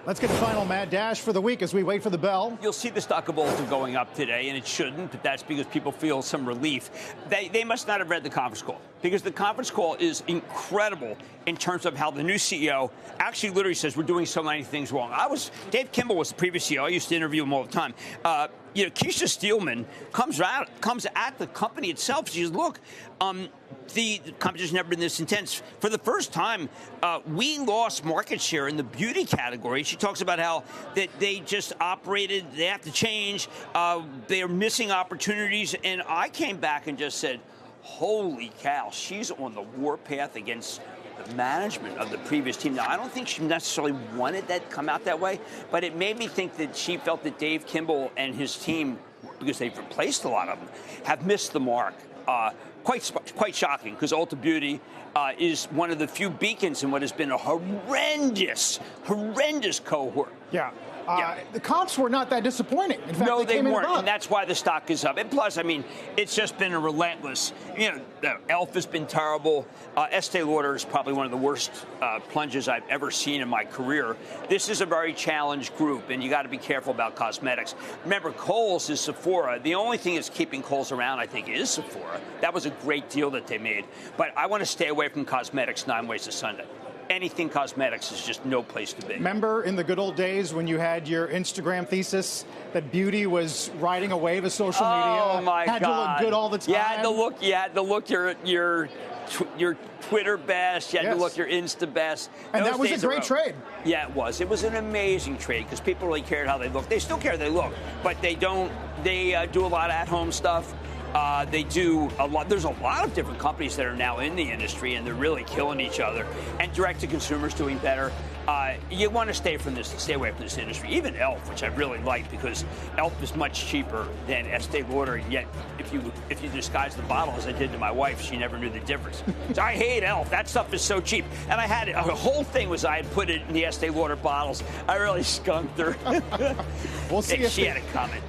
Let's get the final mad dash for the week as we wait for the bell. You'll see the stock of Ulta going up today, and it shouldn't, but that's because people feel some relief. They must not have read the conference call, because the conference call is incredible in terms of how the new CEO actually literally says we're doing so many things wrong. Dave Kimball was the previous CEO. I used to interview him all the time. Keisha Steelman comes at the company itself. She says, look, the competition's never been this intense. For the first time, we lost market share in the beauty category. She talks about how that they just operated, they have to change, they're missing opportunities. And I came back and just said, holy cow, she's on the warpath against the management of the previous team. Now, I don't think she necessarily wanted that to come out that way, but it made me think that she felt that Dave Kimball and his team, because they've replaced a lot of them, have missed the mark. Quite shocking, because Ulta Beauty is one of the few beacons in what has been a horrendous cohort. Yeah. The comps were not that disappointing. In fact, no, they came weren't, in above. and that's why the stock is up. And plus, I mean, it's just been a relentless. Elf has been terrible. Estee Lauder is probably one of the worst plunges I've ever seen in my career. This is a very challenged group, and you got to be careful about cosmetics. Remember, Kohl's is Sephora. The only thing that's keeping Kohl's around, I think, is Sephora. That was a great deal that they made. But I want to stay away from cosmetics 9 ways to Sunday. Anything cosmetics is just no place to be. Remember in the good old days when you had your Instagram thesis that beauty was riding a wave of social media? Oh, my God. Had to look good all the time? You had to look your Twitter best. You had to look your Insta best. And that was a great trade. Yeah, it was. It was an amazing trade because people really cared how they look. They still care how they look, but they don't. They do a lot of at-home stuff. They do a lot. There's a lot of different companies that are now in the industry, and they're really killing each other. And direct-to-consumer's doing better. You want to stay away from this industry. Even Elf, which I really like, because Elf is much cheaper than Estee Lauder. And yet, if you disguise the bottle, as I did to my wife, she never knew the difference. So I hate Elf. That stuff is so cheap. And I had a whole thing was I had put it in the Estee Lauder bottles. I really skunked her. We'll see if she had a comment.